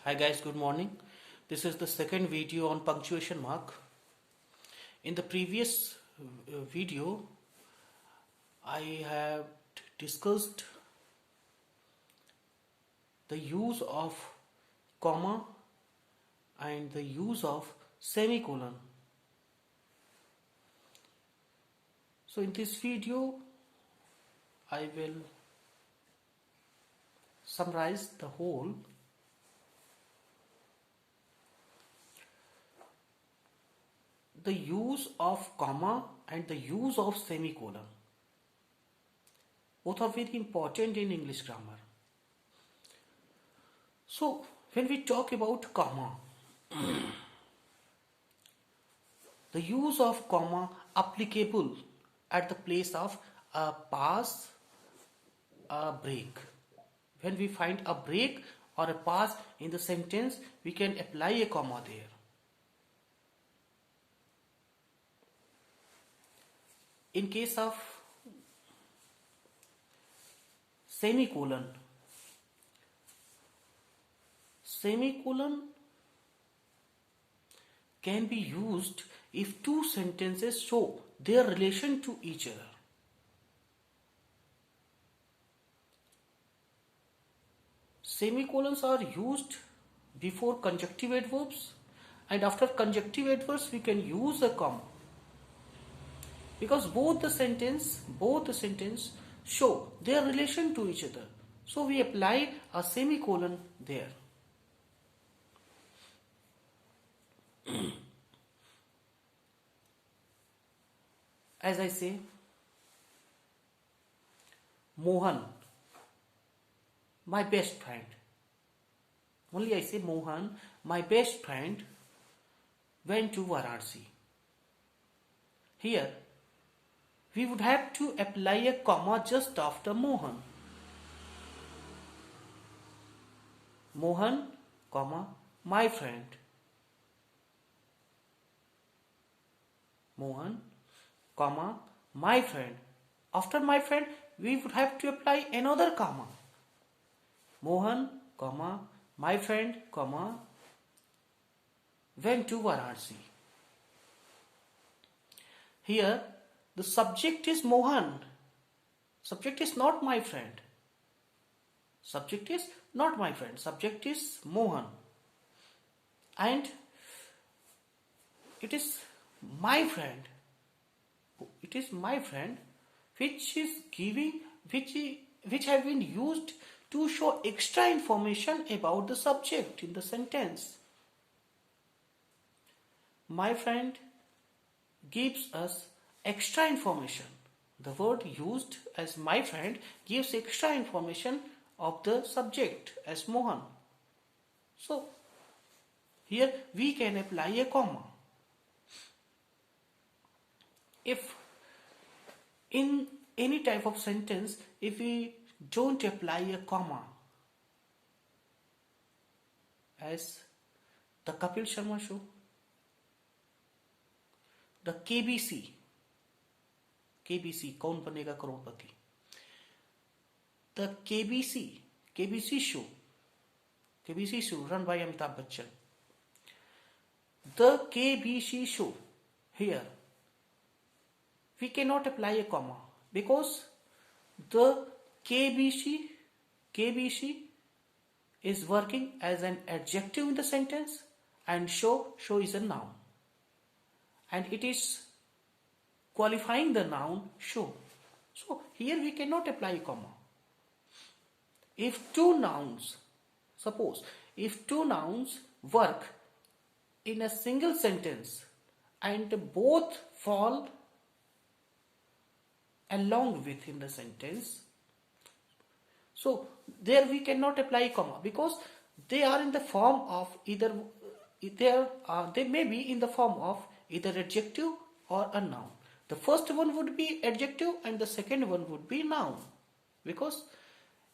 Hi guys, good morning. This is the second video on punctuation mark. In the previous video, I have discussed the use of comma and the use of semicolon. So in this video, I will summarize the whole. The use of comma and the use of semicolon. Both are very important in English grammar. So, when we talk about comma, the use of comma applicable at the place of a pause, a break. When we find a break or a pause in the sentence, we can apply a comma there. In case of semicolon, semicolon can be used if two sentences show their relation to each other. Semicolons are used before conjunctive adverbs, and after conjunctive adverbs we can use a comma. Because both the sentence show their relation to each other. So we apply a semicolon there. As I say, Mohan, my best friend. Only I say Mohan, my best friend, went to Varanasi. Here, we would have to apply a comma just after Mohan. Mohan, comma, my friend. Mohan, comma, my friend. After my friend, we would have to apply another comma. Mohan, comma, my friend, comma, went to Varanasi. Here, the subject is Mohan. Subject is not my friend. Subject is not my friend. Subject is Mohan. And it is my friend. It is my friend which have been used to show extra information about the subject in the sentence. My friend gives us extra information. The word used as my friend gives extra information of the subject as Mohan. So, here we can apply a comma. If in any type of sentence, if we don't apply a comma, as the Kapil Sharma show, the KBC, कौन बनेगा करोड़पति, the KBC show run by Amitabh Bachchan. The KBC show, here we cannot apply a comma because the KBC is working as an adjective in the sentence and show is a noun, and it is qualifying the noun show. So here we cannot apply a comma. If two nouns work in a single sentence and both fall along within the sentence, so there we cannot apply a comma because they are in the form of they may be in the form of either adjective or a noun. The first one would be adjective and the second one would be noun. Because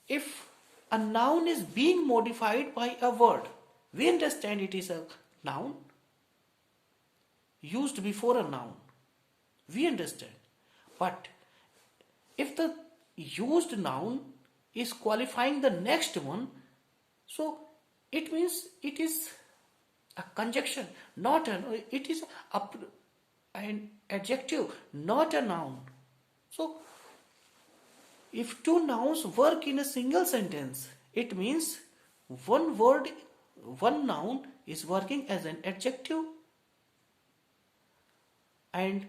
if a noun is being modified by a word, we understand it is a noun used before a noun. We understand. But if the used noun is qualifying the next one, so it means it is a conjunction, not an, it is an adjective, not a noun. So, if two nouns work in a single sentence, it means one word, one noun is working as an adjective and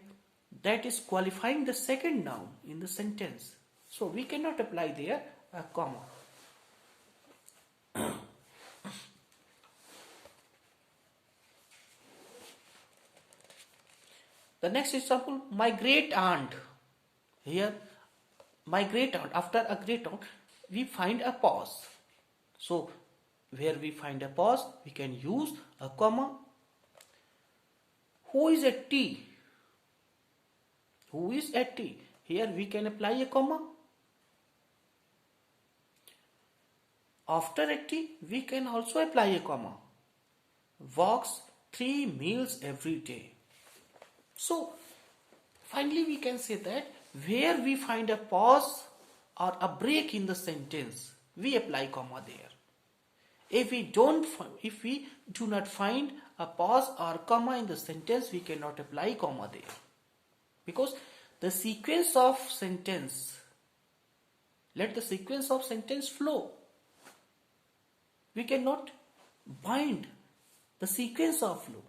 that is qualifying the second noun in the sentence. So we cannot apply there a comma. The next example, my great aunt. Here, my great aunt, after a great aunt, we find a pause. So, where we find a pause, we can use a comma. Who is at tea? Who is at tea? Here we can apply a comma. After at tea, we can also apply a comma. Walks 3 meals every day. So, finally we can say that where we find a pause or a break in the sentence, we apply comma there. If we do not find a pause or comma in the sentence, we cannot apply comma there. Because the sequence of sentence, let the sequence of sentence flow. We cannot bind the sequence of flow.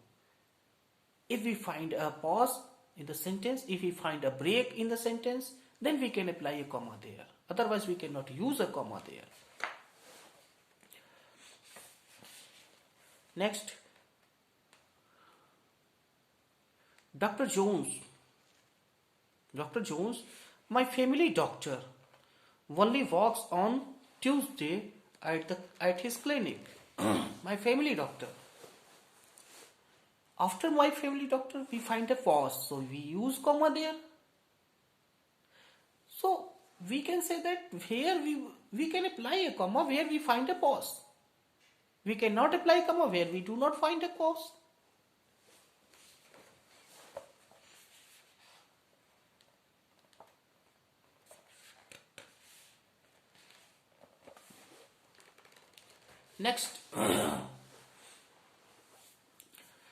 If we find a pause in the sentence, if we find a break in the sentence, then we can apply a comma there. Otherwise, we cannot use a comma there. Next, Dr. Jones. Dr. Jones, my family doctor, only works on Tuesday at his clinic. My family doctor. After my family doctor, we find a pause. So we use comma there. So we can say that here we can apply a comma where we find a pause. We cannot apply comma where we do not find a pause. Next,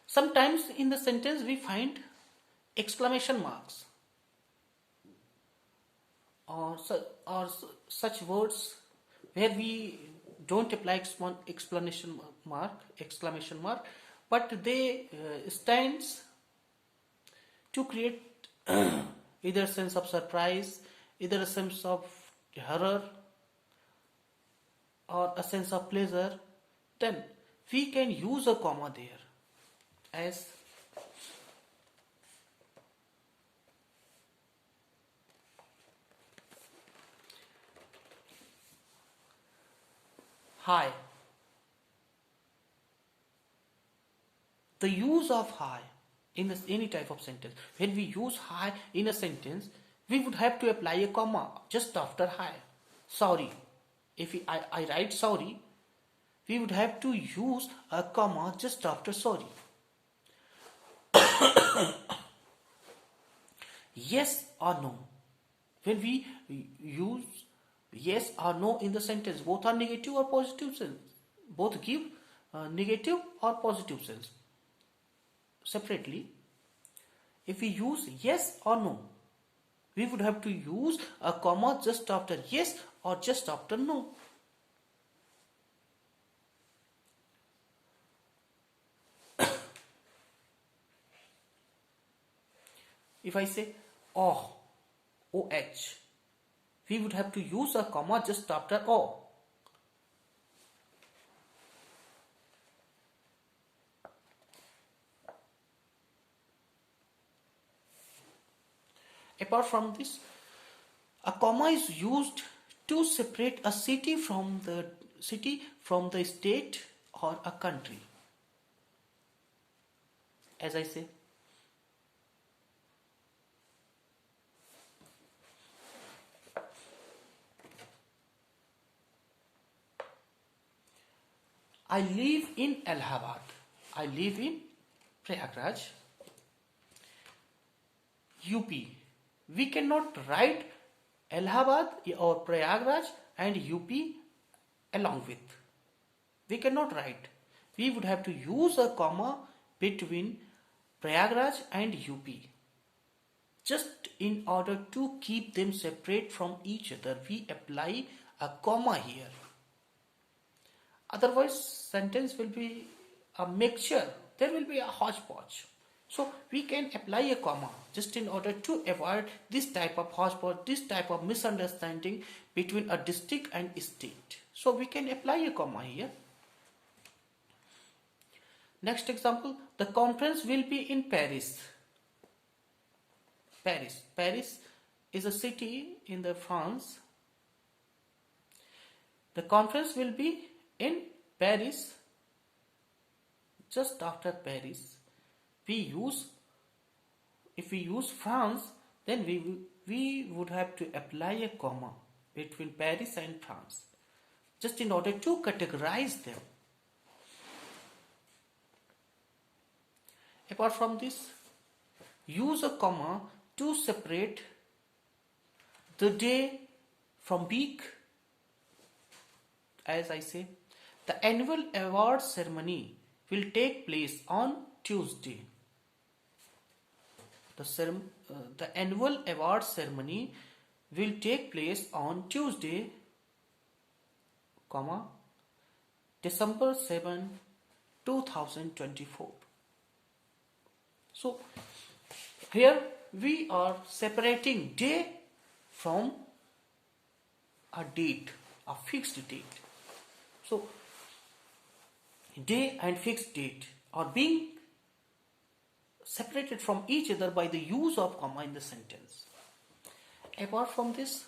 sometimes in the sentence we find exclamation marks or such words where we don't apply exclamation mark, but they stands to create either a sense of surprise, either a sense of horror, or a sense of pleasure. Then we can use a comma there as hi. The use of hi in any type of sentence, when we use hi in a sentence, we would have to apply a comma just after hi. Sorry. If I write sorry, we would have to use a comma just after sorry. Yes or no. When we use yes or no in the sentence, both are negative or positive sense. Both give negative or positive sense. Separately, if we use yes or no, we would have to use a comma just after yes or just after no. If I say oh, OH, we would have to use a comma just after O. Apart from this, a comma is used to separate a city from the state or a country. As I say, I live in Allahabad. I live in Prayagraj, UP. We cannot write Allahabad or Prayagraj and UP along with. We cannot write. We would have to use a comma between Prayagraj and UP. Just in order to keep them separate from each other, we apply a comma here. Otherwise, sentence will be a mixture. There will be a hodgepodge. So we can apply a comma just in order to avoid this type of hodgepodge, this type of misunderstanding between a district and state. So we can apply a comma here. Next example, the conference will be in Paris. Paris is a city in the France. The conference will be in Paris. Just after Paris, if we use France, then we would have to apply a comma between Paris and France, just in order to categorize them. Apart from this, use a comma to separate the day from week. As I say, the annual award ceremony will take place on Tuesday. The annual award ceremony will take place on Tuesday, December 7, 2024. So here we are separating day from a date, a fixed date. So day and fixed date are being separated from each other by the use of comma in the sentence. Apart from this,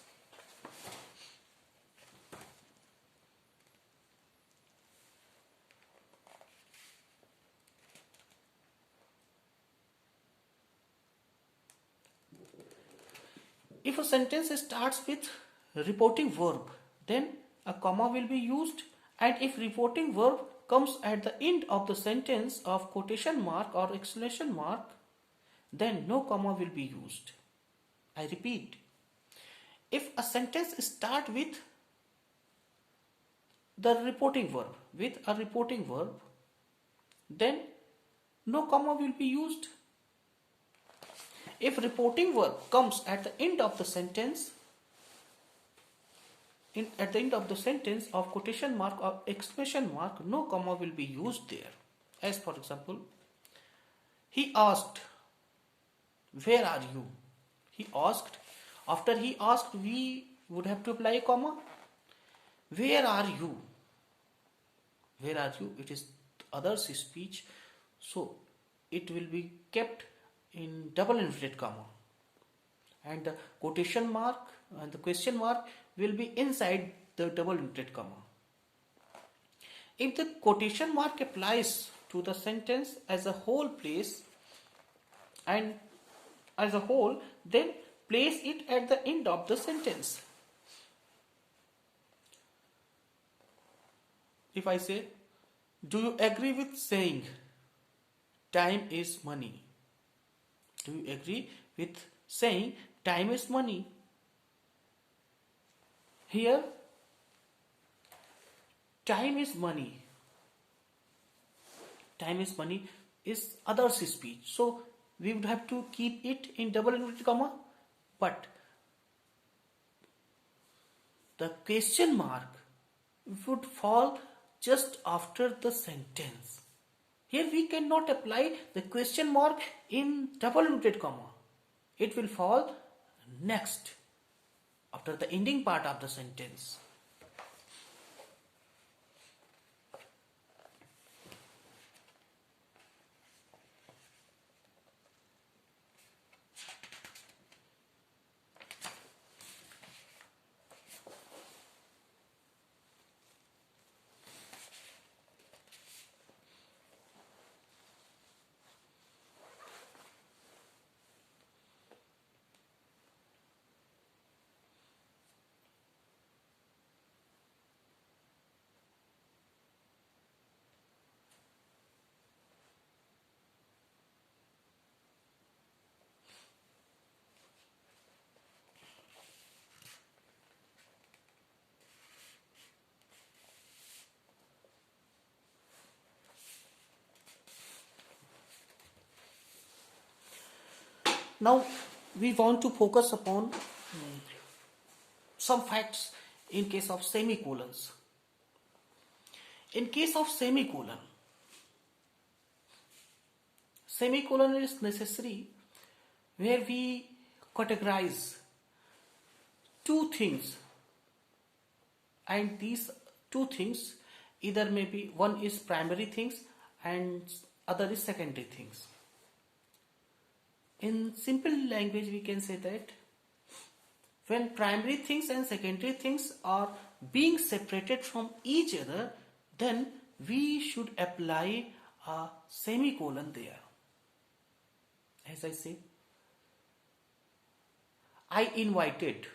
if a sentence starts with reporting verb, then a comma will be used, and if reporting verb comes at the end of the sentence of quotation mark or exclamation mark, then no comma will be used. I repeat, if a sentence starts with a reporting verb, then no comma will be used. If reporting verb comes at the end of the sentence, of quotation mark or exclamation mark, no comma will be used there. As for example, he asked, where are you? He asked. After he asked, we would have to apply a comma. Where are you? Where are you? It is others' speech, so it will be kept in double inverted comma, and the quotation mark and the question mark will be inside the double inverted comma. If the quotation mark applies to the sentence as a whole then place it at the end of the sentence. If I say, do you agree with saying time is money? Do you agree with saying time is money? Here, time is money. Time is money is others' speech. So we would have to keep it in double inverted comma. But the question mark would fall just after the sentence. Here we cannot apply the question mark in double inverted comma. It will fall next, after the ending part of the sentence. Now we want to focus upon some facts in case of semicolons. In case of semicolon is necessary where we categorize two things, and these two things either maybe one is primary things and other is secondary things. In simple language we can say that when primary things and secondary things are being separated from each other, then we should apply a semicolon there. As I say, I invited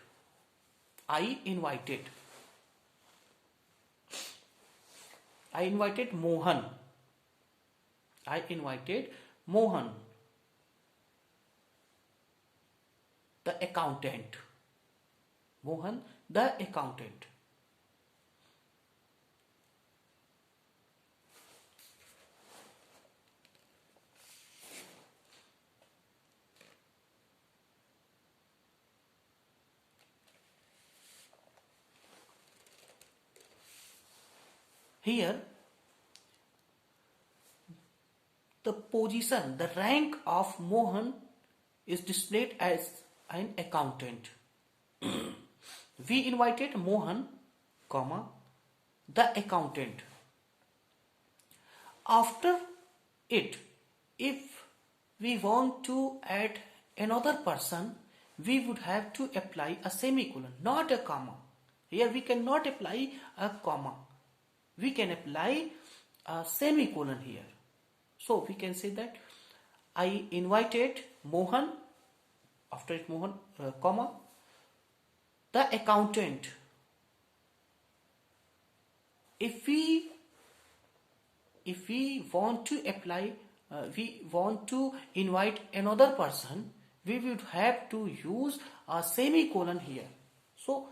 Mohan. I invited Mohan, the accountant. Mohan, the accountant. Here, the position, the rank of Mohan is displayed as an accountant. We invited Mohan, comma, the accountant. After it, if we want to add another person, we would have to apply a semicolon, not a comma. Here we cannot apply a comma. We can apply a semicolon here. So we can say that I invited Mohan, after it Mohan, comma, the accountant. If we want to apply, we want to invite another person, we would have to use a semicolon here. So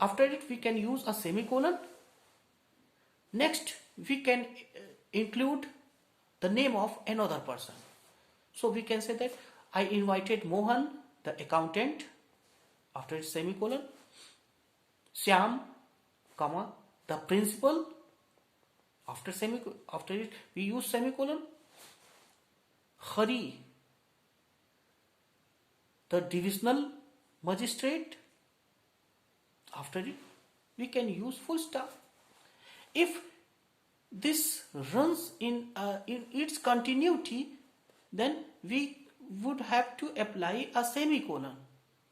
after it we can use a semicolon. Next we can include the name of another person. So we can say that I invited Mohan, the accountant, after it semicolon, Syam, comma, the principal, after it we use semicolon, Hari, the divisional magistrate, after it we can use full stop. If this runs in its continuity, then we would have to apply a semicolon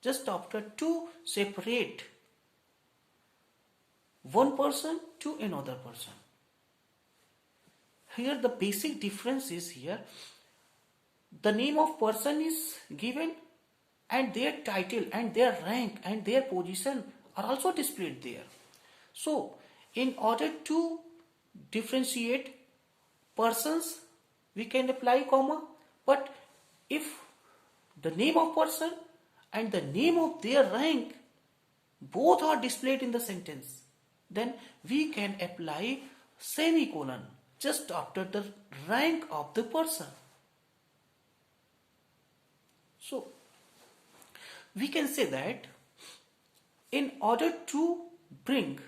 just after to separate one person to another person. Here the basic difference is here the name of person is given and their title and their rank and their position are also displayed there. So in order to differentiate persons, we can apply comma, but if the name of person and the name of their rank both are displayed in the sentence, then we can apply semicolon just after the rank of the person. So we can say that in order to bring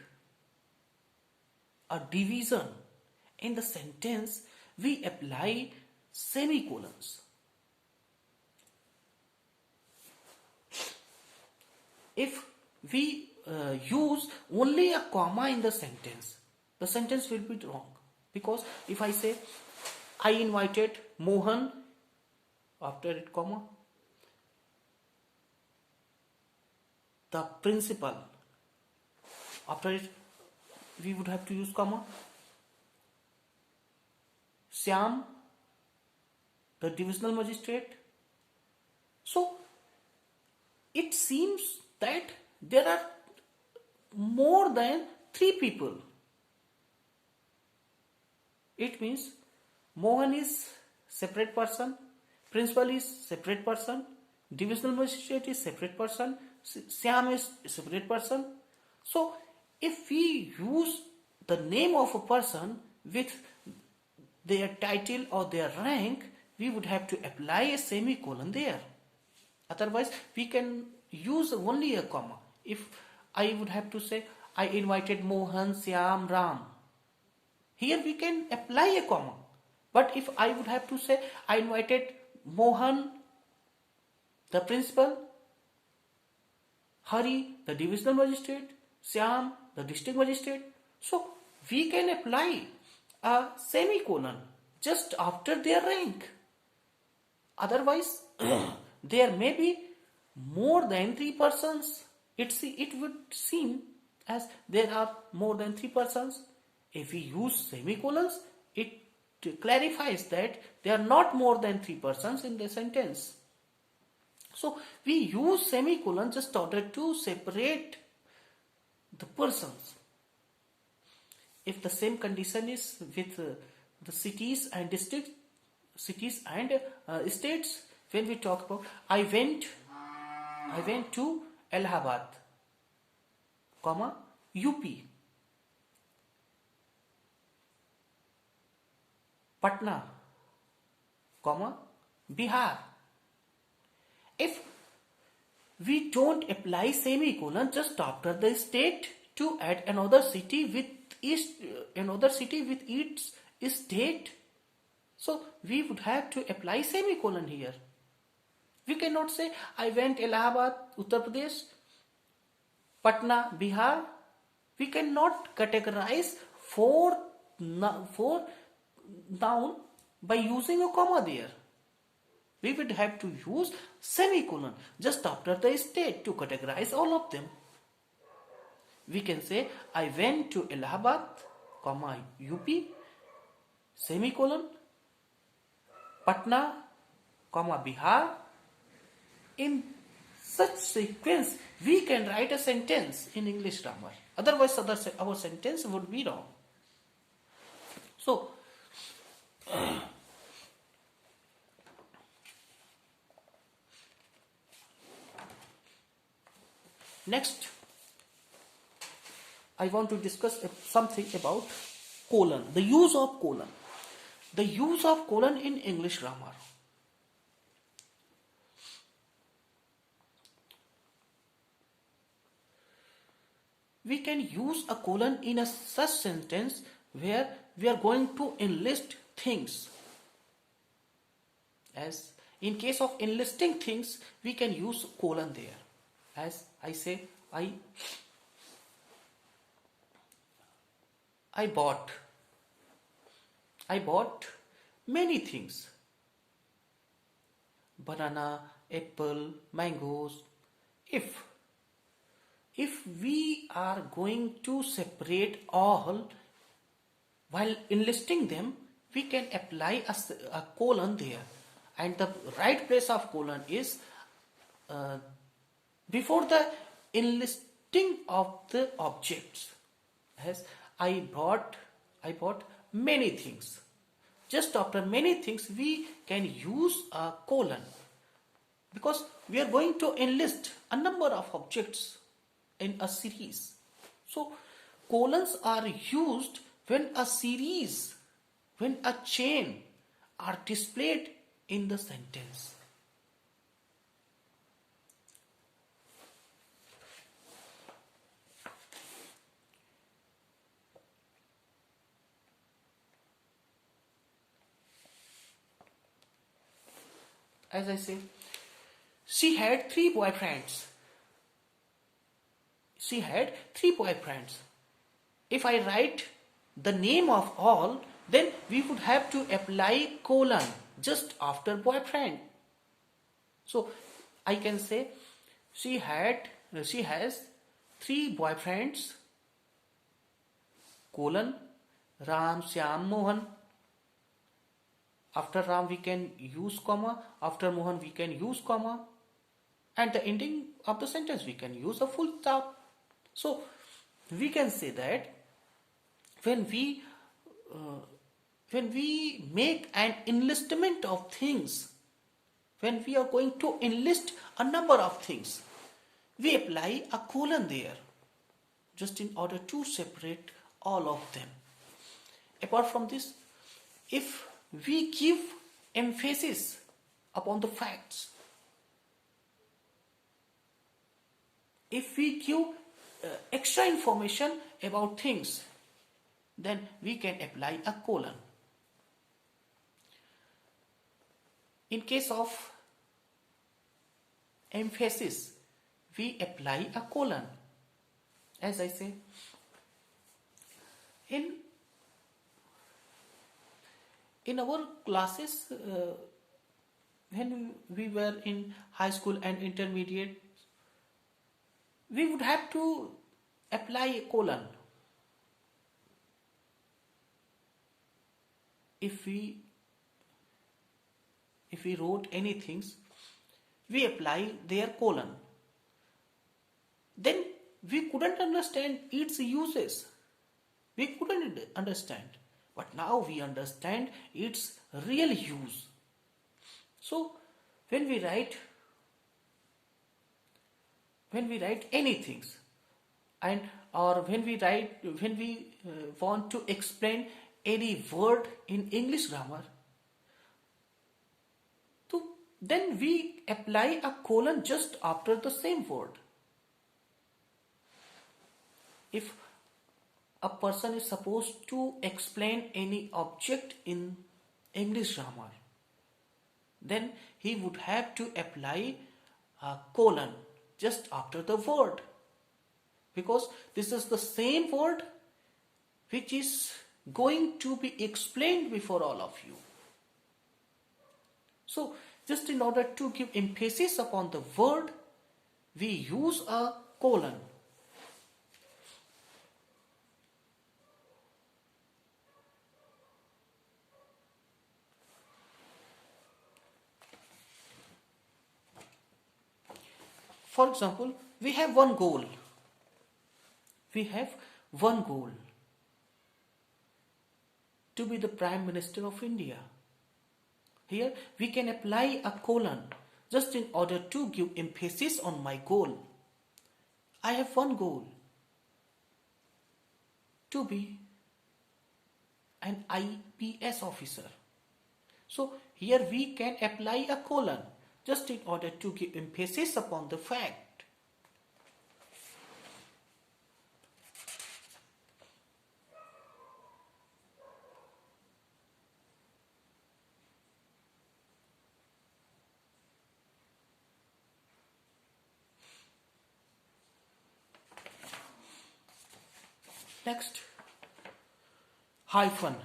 a division in the sentence, we apply semicolons. If we use only a comma in the sentence will be wrong. Because if I say I invited Mohan, after it comma, the principal, after it we would have to use comma, Syam, the divisional magistrate. So it seems that there are more than 3 people. It means Mohan is separate person, principal is separate person, divisional magistrate is separate person, Syam is separate person. So if we use the name of a person with their title or their rank, we would have to apply a semicolon there. Otherwise, we can use only a comma. If I would have to say, I invited Mohan, Syam, Ram. Here we can apply a comma. But if I would have to say, I invited Mohan, the principal, Hari, the divisional magistrate, Syam, the district magistrate. So we can apply a semicolon just after their rank. Otherwise, there may be more than 3 persons. It would seem as there are more than 3 persons. If we use semicolons, it clarifies that there are not more than 3 persons in the sentence. So we use semicolon just in order to separate the persons. If the same condition is with the cities and districts, cities and states, when we talk about I went to Allahabad, comma UP, Patna, comma Bihar. If we don't apply semicolon just after the state to add another city with its state, so we would have to apply semicolon here. We cannot say I went Allahabad, Uttar Pradesh, Patna, Bihar. We cannot categorize four noun by using a comma there. We would have to use semicolon just after the state to categorize all of them. We can say I went to Allahabad, comma UP, semicolon, Patna, comma Bihar. In such sequence, we can write a sentence in English grammar. Otherwise, our sentence would be wrong. So, next, I want to discuss something about colon, the use of colon. The use of colon in English grammar. We can use a colon in a such sentence where we are going to enlist things. As in case of enlisting things, we can use colon there. As I say, I bought many things. Banana, apple, mangoes. If we are going to separate all while enlisting them, we can apply a colon there. And the right place of colon is before the enlisting of the objects. As I bought many things. Just after many things, we can use a colon because we are going to enlist a number of objects in a series. So colons are used when a series, when a chain are displayed in the sentence. As I say, she had 3 boyfriends. She had 3 boyfriends. If I write the name of all, then we would have to apply colon just after boyfriend. So I can say she has 3 boyfriends, colon, Ram, Syam, Mohan. After Ram we can use comma, after Mohan we can use comma, and the ending of the sentence we can use a full stop. So we can say that when we make an enlistment of things, when we are going to enlist a number of things, we apply a colon there just in order to separate all of them. Apart from this, if we give emphasis upon the facts, if we give extra information about things, then we can apply a colon. In case of emphasis, we apply a colon. As I say, in our classes, when we were in high school and intermediate, we would have to apply a colon. If we wrote anything, we apply their colon. Then we couldn't understand its uses. We couldn't understand. But now we understand its real use. So when we write anything, and or when we want to explain any word in English grammar, so then we apply a colon just after the same word. If a person is supposed to explain any object in English grammar, then he would have to apply a colon just after the word, because this is the same word which is going to be explained before all of you. So just in order to give emphasis upon the word, we use a colon. For example, we have one goal. To be the Prime Minister of India. Here we can apply a colon just in order to give emphasis on my goal. I have one goal: to be an IPS officer. So here we can apply a colon just in order to give emphasis upon the fact. Next, hyphen,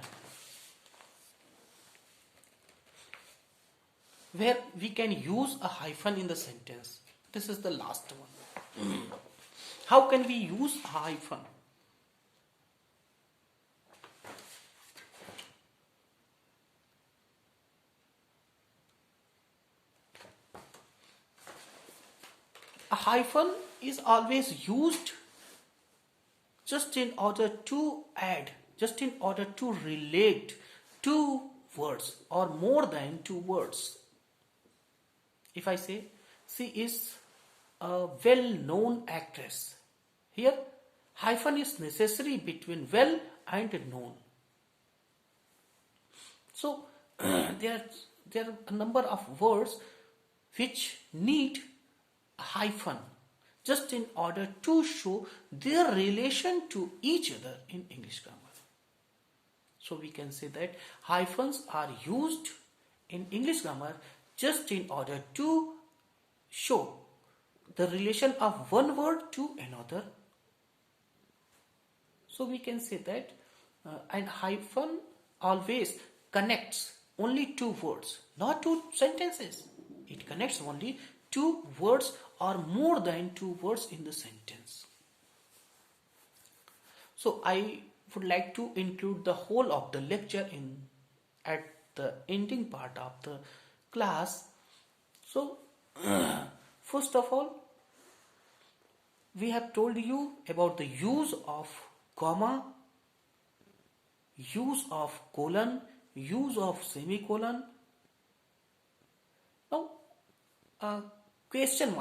where we can use a hyphen in the sentence. This is the last one. How can we use a hyphen? A hyphen is always used just in order to add, just in order to relate two words or more than two words. If I say, she is a well-known actress, here hyphen is necessary between well and known. So there are a number of words which need a hyphen just in order to show their relation to each other in English grammar. So we can say that hyphens are used in English grammar just in order to show the relation of one word to another. So we can say that and hyphen always connects only two words, not two sentences. It connects only two words or more than two words in the sentence. So I would like to include the whole of the lecture at the ending part of the class. So first of all, we have told you about the use of comma, use of colon, use of semicolon. Now question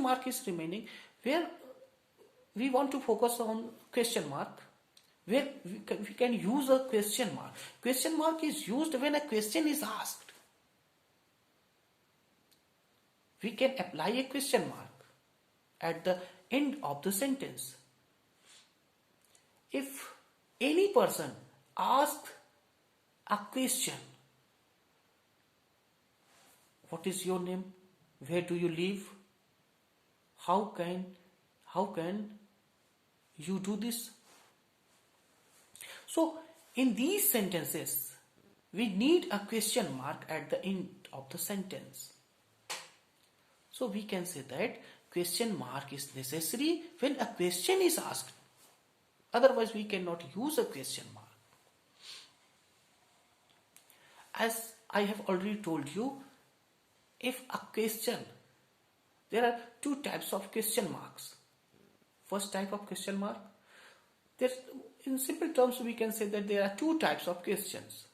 mark is remaining, where we want to focus on question mark, where we can use a question mark. Question mark is used when a question is asked. We can apply a question mark at the end of the sentence. If any person asks a question, what is your name? Where do you live? How can you do this? So in these sentences, we need a question mark at the end of the sentence. So we can say that question mark is necessary when a question is asked. Otherwise, we cannot use a question mark. As I have already told you, if a question, there are two types of question marks. First type of question mark, in simple terms, we can say that there are two types of questions.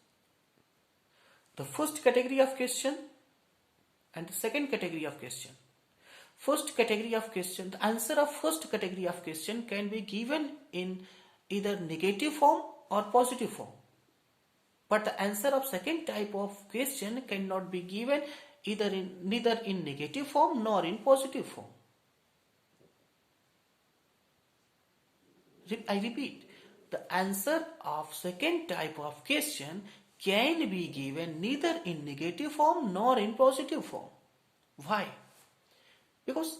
The first category of question and the second category of question. First category of question, the answer of first category of question can be given in either negative form or positive form. But the answer of second type of question cannot be given neither in negative form nor in positive form. I repeat, the answer of second type of question can be given neither in negative form nor in positive form. Why? Because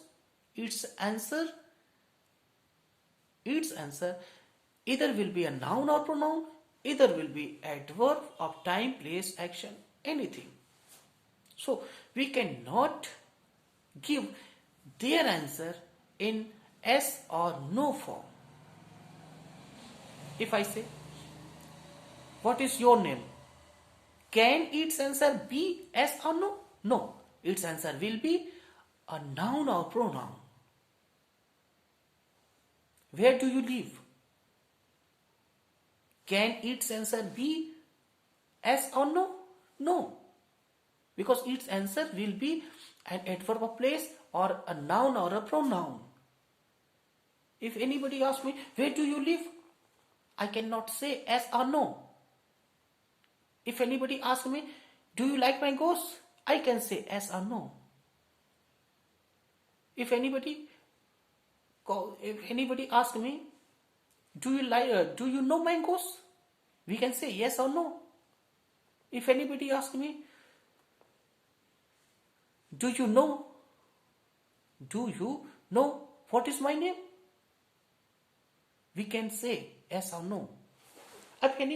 its answer either will be a noun or pronoun, either will be adverb of time, place, action, anything. So we cannot give their answer in yes or no form. If I say, what is your name? Can its answer be yes or no? No. Its answer will be a noun or pronoun. Where do you live? Can its answer be yes or no? No. Because its answer will be an adverb of place or a noun or a pronoun. If anybody asks me, where do you live? I cannot say yes or no. If anybody asks me, do you like my ghost? I can say yes or no. If anybody asks me, do you know my ghost? We can say yes or no. If anybody asks me, do you know what is my name? We can say yes or no. If